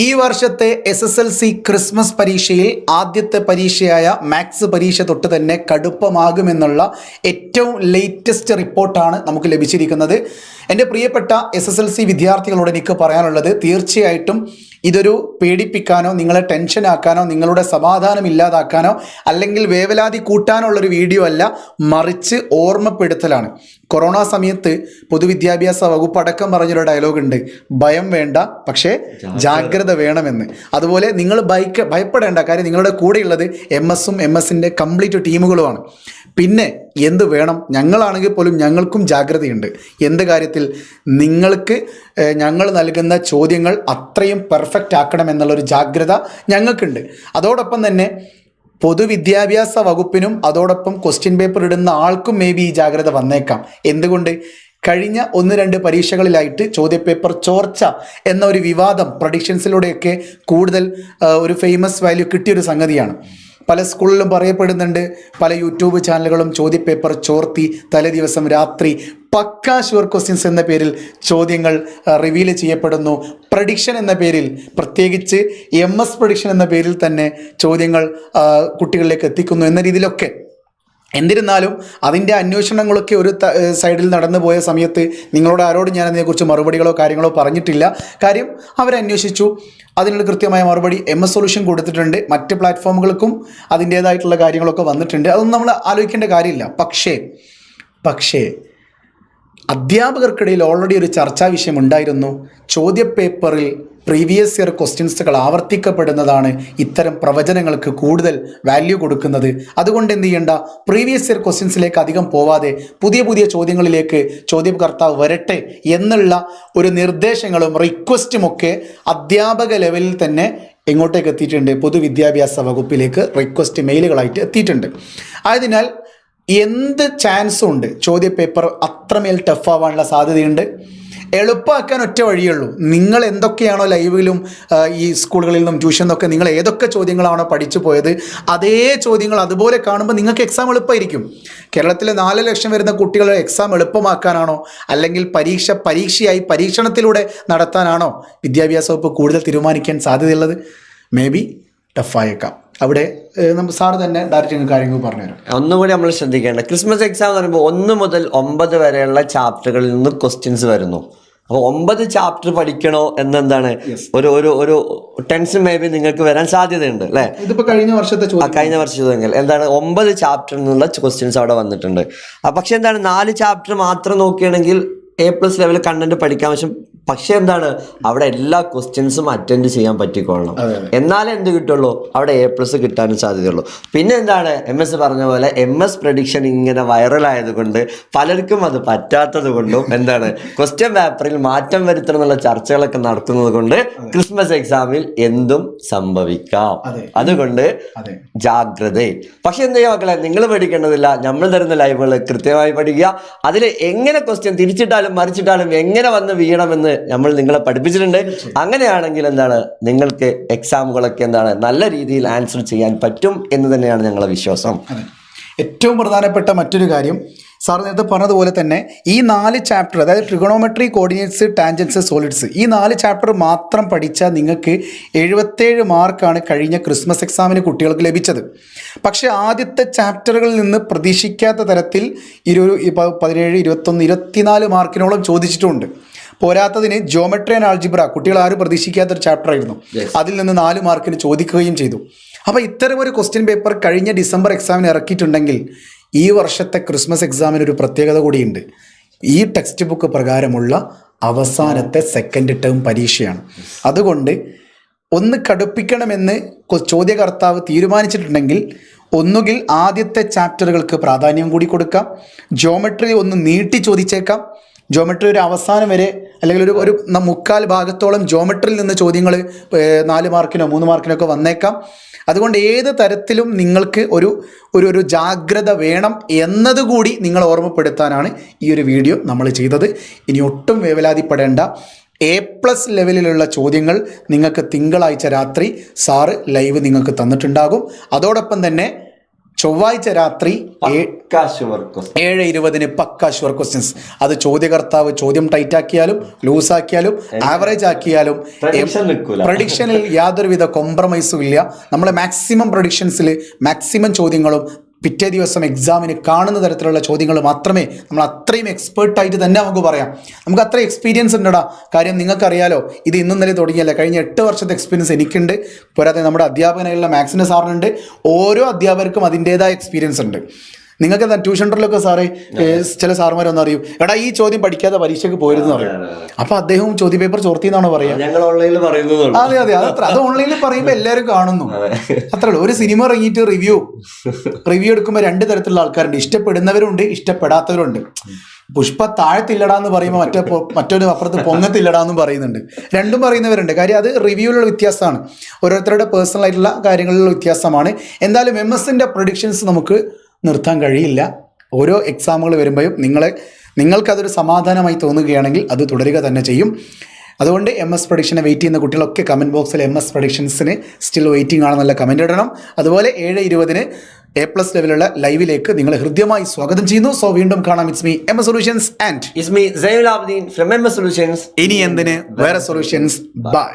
ഈ വർഷത്തെ SSLC Christmas പരീക്ഷയിൽ ആദ്യത്തെ പരീക്ഷയായ മാത്സ് പരീക്ഷ തൊട്ട് തന്നെ കടുപ്പമാകുമെന്നുള്ള ഏറ്റവും ലേറ്റസ്റ്റ് റിപ്പോർട്ടാണ് നമുക്ക് ലഭിച്ചിരിക്കുന്നത്. എൻ്റെ പ്രിയപ്പെട്ട SSLC വിദ്യാർത്ഥികളോട് എനിക്ക് പറയാനുള്ളത്, തീർച്ചയായിട്ടും ഇതൊരു പേടിപ്പിക്കാനോ നിങ്ങളെ ടെൻഷനാക്കാനോ നിങ്ങളുടെ സമാധാനം ഇല്ലാതാക്കാനോ അല്ലെങ്കിൽ വേവലാതി കൂട്ടാനോ ഉള്ളൊരു വീഡിയോ അല്ല, മറിച്ച് ഓർമ്മപ്പെടുത്തലാണ്. കൊറോണ സമയത്ത് പൊതുവിദ്യാഭ്യാസ വകുപ്പ് അടക്കം പറഞ്ഞൊരു ഡയലോഗ് ഉണ്ട്, ഭയം വേണ്ട പക്ഷേ ജാഗ്രത വേണമെന്ന്. അതുപോലെ നിങ്ങൾ ഭയപ്പെടേണ്ട കാര്യം, നിങ്ങളുടെ കൂടെയുള്ളത് MS-ഉം MS-ൻ്റെ കംപ്ലീറ്റ് ടീമുകളുമാണ്. പിന്നെ എന്ത് വേണം, ഞങ്ങളാണെങ്കിൽ പോലും ഞങ്ങൾക്കും ജാഗ്രതയുണ്ട്. എന്ത് കാര്യത്തിൽ? നിങ്ങൾക്ക് ഞങ്ങൾ നൽകുന്ന ചോദ്യങ്ങൾ അത്രയും പെർഫെക്റ്റ് ആക്കണമെന്നുള്ളൊരു ജാഗ്രത ഞങ്ങൾക്കുണ്ട്. അതോടൊപ്പം തന്നെ പൊതുവിദ്യാഭ്യാസ വകുപ്പിനും അതോടൊപ്പം ക്വസ്റ്റ്യൻ പേപ്പർ ഇടുന്ന ആൾക്കും മേ ബി ഈ ജാഗ്രത വന്നേക്കാം. എന്തുകൊണ്ട്? കഴിഞ്ഞ 1-2 പരീക്ഷകളിലായിട്ട് ചോദ്യപേപ്പർ ചോർച്ച എന്ന ഒരു വിവാദം പ്രഡിക്ഷൻസിലൂടെയൊക്കെ കൂടുതൽ ഒരു ഫേമസ് വാല്യൂ കിട്ടിയൊരു സംഗതിയാണ്. പല സ്കൂളിലും പറയപ്പെടുന്നുണ്ട്, പല യൂട്യൂബ് ചാനലുകളും ചോദ്യപേപ്പർ ചോർത്തി തലേ ദിവസം രാത്രി പക്കാ ഷുവർ ക്വസ്റ്റ്യൻസ് എന്ന പേരിൽ ചോദ്യങ്ങൾ റിവീൽ ചെയ്യപ്പെടുന്നു. പ്രഡിക്ഷൻ എന്ന പേരിൽ, പ്രത്യേകിച്ച് MS പ്രഡിക്ഷൻ എന്ന പേരിൽ തന്നെ ചോദ്യങ്ങൾ കുട്ടികളിലേക്ക് എത്തിക്കുന്നു എന്ന രീതിയിലൊക്കെ. എന്നിരുന്നാലും അതിൻ്റെ അന്വേഷണങ്ങളൊക്കെ ഒരു സൈഡിൽ നടന്നു പോയ സമയത്ത് നിങ്ങളോട് ആരോടും ഞാൻ അതിനെക്കുറിച്ച് മറുപടികളോ കാര്യങ്ങളോ പറഞ്ഞിട്ടില്ല. കാര്യം അവരന്വേഷിച്ചു, അതിനുള്ള കൃത്യമായ മറുപടി MS സൊല്യൂഷൻ കൊടുത്തിട്ടുണ്ട്. മറ്റ് പ്ലാറ്റ്ഫോമുകൾക്കും അതിൻ്റേതായിട്ടുള്ള കാര്യങ്ങളൊക്കെ വന്നിട്ടുണ്ട്. അതൊന്നും നമ്മൾ ആലോചിക്കേണ്ട കാര്യമില്ല. പക്ഷേ അധ്യാപകർക്കിടയിൽ ഓൾറെഡി ഒരു ചർച്ചാ വിഷയം ഉണ്ടായിരുന്നു. ചോദ്യപേപ്പറിൽ പ്രീവിയസ് ഇയർ ക്വസ്റ്റ്യൻസുകൾ ആവർത്തിക്കപ്പെടുന്നതാണ് ഇത്തരം പ്രവചനങ്ങൾക്ക് കൂടുതൽ വാല്യൂ കൊടുക്കുന്നത്. അതുകൊണ്ട് എന്ത് ചെയ്യേണ്ട, പ്രീവിയസ് ഇയർ ക്വസ്റ്റ്യൻസിലേക്ക് അധികം പോവാതെ പുതിയ ചോദ്യങ്ങളിലേക്ക് ചോദ്യകർത്താവ് വരട്ടെ എന്നുള്ള ഒരു നിർദ്ദേശങ്ങളും റിക്വസ്റ്റുമൊക്കെ അധ്യാപക ലെവലിൽ തന്നെ എങ്ങോട്ടേക്ക് എത്തിയിട്ടുണ്ട്? പൊതുവിദ്യാഭ്യാസ വകുപ്പിലേക്ക് റിക്വസ്റ്റ് മെയിലുകളായിട്ട് എത്തിയിട്ടുണ്ട്. ആയതിനാൽ എന്ത് ചാൻസും ഉണ്ട് ചോദ്യപേപ്പർ അത്രമേൽ ടഫാവാനുള്ള സാധ്യതയുണ്ട്. എളുപ്പമാക്കാൻ ഒറ്റ വഴിയുള്ളൂ. നിങ്ങൾ എന്തൊക്കെയാണോ ലൈവിലും ഈ സ്കൂളുകളിൽ നിന്നും ട്യൂഷനൊക്കെ നിങ്ങൾ ഏതൊക്കെ ചോദ്യങ്ങളാണോ പഠിച്ചു പോയത്, അതേ ചോദ്യങ്ങൾ അതുപോലെ കാണുമ്പോൾ നിങ്ങൾക്ക് എക്സാം എളുപ്പമായിരിക്കും. കേരളത്തിലെ 4 ലക്ഷം വരുന്ന കുട്ടികളുടെ എക്സാം എളുപ്പമാക്കാനാണോ അല്ലെങ്കിൽ പരീക്ഷയായി പരീക്ഷണത്തിലൂടെ നടത്താനാണോ വിദ്യാഭ്യാസ വകുപ്പ് കൂടുതൽ തീരുമാനിക്കാൻ സാധ്യതയുള്ളത്? മേ ബി ടഫായേക്കാം. അവിടെ നമ്മൾ സാറ് തന്നെ ഡയറക്റ്റ് കാര്യങ്ങൾ പറഞ്ഞുതരാം. ഒന്നുകൂടി നമ്മൾ ശ്രദ്ധിക്കേണ്ട, ക്രിസ്മസ് എക്സാം എന്ന് പറയുമ്പോൾ 1 മുതൽ 9 വരെയുള്ള ചാപ്റ്ററുകളിൽ നിന്ന് ക്വസ്റ്റ്യൻസ് വരുന്നു. അപ്പോൾ 9 ചാപ്റ്റർ പഠിക്കണോ എന്നെന്താണ് ഒരു ടെൻഷൻ മേ ബി നിങ്ങൾക്ക് വരാൻ സാധ്യതയുണ്ട് അല്ലേ? ഇതിപ്പോൾ കഴിഞ്ഞ വർഷത്തെ ചോദ്യങ്ങൾ എന്താണ്, 9 ചാപ്റ്ററിൽ നിന്നുള്ള ക്വസ്റ്റ്യൻസ് അവിടെ വന്നിട്ടുണ്ട്. പക്ഷെ എന്താണ്, 4 ചാപ്റ്റർ മാത്രം നോക്കുകയാണെങ്കിൽ A+ ലെവൽ കണ്ടന്റ് പഠിക്കാൻ പറ്റും. പക്ഷെ എന്താണ്, അവിടെ എല്ലാ ക്വസ്റ്റ്യൻസും അറ്റൻഡ് ചെയ്യാൻ പറ്റിക്കൊള്ളണം. എന്നാലേ എന്ത് കിട്ടുള്ളൂ, അവിടെ A+ കിട്ടാനും സാധ്യതയുള്ളൂ. പിന്നെ എന്താണ്, MS പറഞ്ഞ പോലെ MS പ്രഡിക്ഷൻ ഇങ്ങനെ വൈറലായതുകൊണ്ട് പലർക്കും അത് പറ്റാത്തത് കൊണ്ടും എന്താണ്, ക്വസ്റ്റ്യൻ പേപ്പറിൽ മാറ്റം വരുത്തണം എന്നുള്ള ചർച്ചകളൊക്കെ നടത്തുന്നത് കൊണ്ട് ക്രിസ്മസ് എക്സാമിൽ എന്തും സംഭവിക്കാം. അതുകൊണ്ട് ജാഗ്രത. പക്ഷെ എന്ത് ചെയ്യാം മക്കളെ, നിങ്ങൾ പഠിക്കേണ്ടതില്ല, നമ്മൾ തരുന്ന ലൈവുകൾ കൃത്യമായി പഠിക്കുക. അതിൽ എങ്ങനെ ക്വസ്റ്റ്യൻ തിരിച്ചിട്ടാലും മറിച്ചിട്ടാലും എങ്ങനെ വന്ന് വീണമെന്ന് നമ്മൾ നിങ്ങളെ പഠിപ്പിച്ചിട്ടുണ്ട്. അങ്ങനെയാണെങ്കിൽ എന്താണ്, നിങ്ങൾക്ക് എക്സാമുകളൊക്കെ എന്താണ് നല്ല രീതിയിൽ ആൻസർ ചെയ്യാൻ പറ്റും എന്ന് തന്നെയാണ് ഞങ്ങളുടെ വിശ്വാസം. ഏറ്റവും പ്രധാനപ്പെട്ട മറ്റൊരു കാര്യം, സാർ നേരത്തെ പറഞ്ഞതുപോലെ തന്നെ ഈ 4 ചാപ്റ്റർ, അതായത് ട്രിഗണോമെട്രി, കോർഡിനേറ്റ്സ്, ടാൻജൻസ്, സോളിഡ്സ്, ഈ 4 ചാപ്റ്റർ മാത്രം പഠിച്ചാൽ നിങ്ങൾക്ക് 77 മാർക്കാണ് കഴിഞ്ഞ ക്രിസ്മസ് എക്സാമിന് കുട്ടികൾക്ക് ലഭിച്ചത്. പക്ഷേ ആദ്യത്തെ ചാപ്റ്ററുകളിൽ നിന്ന് പ്രതീക്ഷിക്കാത്ത തരത്തിൽ 17, 21, 24 മാർക്കിനോളം ചോദിച്ചിട്ടുണ്ട്. പോരാത്തതിന് ജോമെട്രി ആൻഡ് ആൾജിബ്ര കുട്ടികൾ ആരും പ്രതീക്ഷിക്കാത്തൊരു ചാപ്റ്റർ ആയിരുന്നു, അതിൽ നിന്ന് 4 മാർക്കിന് ചോദിക്കുകയും ചെയ്തു. അപ്പോൾ ഇത്തരമൊരു ക്വസ്റ്റ്യൻ പേപ്പർ കഴിഞ്ഞ ഡിസംബർ എക്സാമിന് ഇറക്കിയിട്ടുണ്ടെങ്കിൽ ഈ വർഷത്തെ ക്രിസ്മസ് എക്സാമിന് ഒരു പ്രത്യേകത കൂടിയുണ്ട്. ഈ ടെക്സ്റ്റ് ബുക്ക് പ്രകാരമുള്ള അവസാനത്തെ സെക്കൻഡ് ടേം പരീക്ഷയാണ്. അതുകൊണ്ട് ഒന്ന് കടുപ്പിക്കണമെന്ന് ചോദ്യകർത്താവ് തീരുമാനിച്ചിട്ടുണ്ടെങ്കിൽ ഒന്നുകിൽ ആദ്യത്തെ ചാപ്റ്ററുകൾക്ക് പ്രാധാന്യം കൂടി കൊടുക്കാം, ജോമെട്രി ഒന്ന് നീട്ടി ചോദിച്ചേക്കാം. ജോമെട്രി ഒരു അവസാനം വരെ അല്ലെങ്കിൽ ഒരു 3/4 ഭാഗത്തോളം ജോമെട്രിയിൽ നിന്ന് ചോദ്യങ്ങൾ 4 മാർക്കിനോ 3 മാർക്കിനോ ഒക്കെ വന്നേക്കാം. അതുകൊണ്ട് ഏത് തരത്തിലും നിങ്ങൾക്ക് ഒരു ജാഗ്രത വേണം എന്നതുകൂടി നിങ്ങൾ ഓർമ്മപ്പെടുത്താനാണ് ഈ ഒരു വീഡിയോ നമ്മൾ ചെയ്തത്. ഇനി ഒട്ടും വേവലാതിപ്പെടേണ്ട. A+ ലെവലിലുള്ള ചോദ്യങ്ങൾ നിങ്ങൾക്ക് തിങ്കളാഴ്ച രാത്രി സാറ് ലൈവ് നിങ്ങൾക്ക് തന്നിട്ടുണ്ടാകും. അതോടൊപ്പം തന്നെ ചൊവ്വാഴ്ച രാത്രി 7:20 പക്ക ഷുവർ ക്വസ്റ്റ്യൻസ്. അത് ചോദ്യകർത്താവ് ചോദ്യം ടൈറ്റ് ആക്കിയാലും ലൂസ് ആക്കിയാലും ആവറേജ് ആക്കിയാലും പ്രഡിക്ഷനിൽ യാതൊരുവിധ കോംപ്രമൈസും ഇല്ല. നമ്മളെ മാക്സിമം പ്രഡിക്ഷൻസിൽ മാക്സിമം ചോദ്യങ്ങളും പിറ്റേ ദിവസം എക്സാമിന് കാണുന്ന തരത്തിലുള്ള ചോദ്യങ്ങൾ മാത്രമേ നമ്മൾ അത്രയും എക്സ്പേർട്ടായിട്ട് തന്നെ നമുക്ക് പറയാം. നമുക്ക് അത്ര എക്സ്പീരിയൻസ് ഉണ്ടടാ. കാര്യം നിങ്ങൾക്കറിയാലോ, ഇത് ഇന്നും ഇന്നലെ തുടങ്ങിയല്ല, കഴിഞ്ഞ 8 വർഷത്തെ എക്സ്പീരിയൻസ് എനിക്കുണ്ട്. പോരാതെ നമ്മുടെ അധ്യാപകനായുള്ള മാത്സിൻ്റെ സാറിനുണ്ട്. ഓരോ അധ്യാപകർക്കും അതിൻ്റേതായ എക്സ്പീരിയൻസ് ഉണ്ട്. നിങ്ങൾക്ക് എന്താ ട്യൂഷൻ സെൻ്ററിലൊക്കെ സാറേ ചില സാറുമാരൊന്നും അറിയും, എടാ ഈ ചോദ്യം പഠിക്കാതെ പരീക്ഷയ്ക്ക് പോയിരുന്ന് പറയും. അപ്പൊ അദ്ദേഹവും ചോദ്യ പേപ്പർ ചോർത്തി എന്നാണ് പറയുക. അതെ അതെ, അത് ഓൺലൈനിൽ പറയുമ്പോൾ എല്ലാവരും കാണുന്നു, അത്രേ ഉള്ളൂ. ഒരു സിനിമ ഇറങ്ങിയിട്ട് റിവ്യൂ എടുക്കുമ്പോൾ 2 തരത്തിലുള്ള ആൾക്കാരുണ്ട്. ഇഷ്ടപ്പെടുന്നവരുണ്ട്, ഇഷ്ടപ്പെടാത്തവരുണ്ട്. പുഷ്പ താഴത്തില്ലടാന്ന് പറയുമ്പോൾ മറ്റൊരു അപ്പുറത്ത് പൊങ്ങത്തില്ലടാന്നും പറയുന്നുണ്ട്. രണ്ടും പറയുന്നവരുണ്ട്. കാര്യം അത് റിവ്യൂവിലുള്ള വ്യത്യാസമാണ്, ഓരോരുത്തരുടെ പേഴ്സണൽ ആയിട്ടുള്ള കാര്യങ്ങളിലുള്ള വ്യത്യാസമാണ്. എന്തായാലും MS-ന്റെ പ്രൊഡിക്ഷൻസ് നമുക്ക് നിർത്താൻ കഴിയില്ല. ഓരോ എക്സാമുകൾ വരുമ്പോഴും നിങ്ങൾക്കതൊരു സമാധാനമായി തോന്നുകയാണെങ്കിൽ അത് തുടരുക തന്നെ ചെയ്യും. അതുകൊണ്ട് MS പ്രഡിക്ഷനെ വെയിറ്റ് ചെയ്യുന്ന കുട്ടികളൊക്കെ കമൻറ്റ് ബോക്സിൽ MS പ്രഡിക്ഷൻസിന് സ്റ്റിൽ വെയിറ്റിംഗ് ആണെന്നുള്ള കമൻറ്റ് ഇടണം. അതുപോലെ 7:20 A+ ലെവലുള്ള ലൈവിലേക്ക് നിങ്ങളെ ഹൃദ്യമായി സ്വാഗതം ചെയ്യുന്നു. സോ വീണ്ടും കാണാം. It's me MS Solutions and it's me Zainul Abideen from MS Solutions. ഇനി എന്തിന് വേറെ സൊല്യൂഷൻസ്. ബൈ.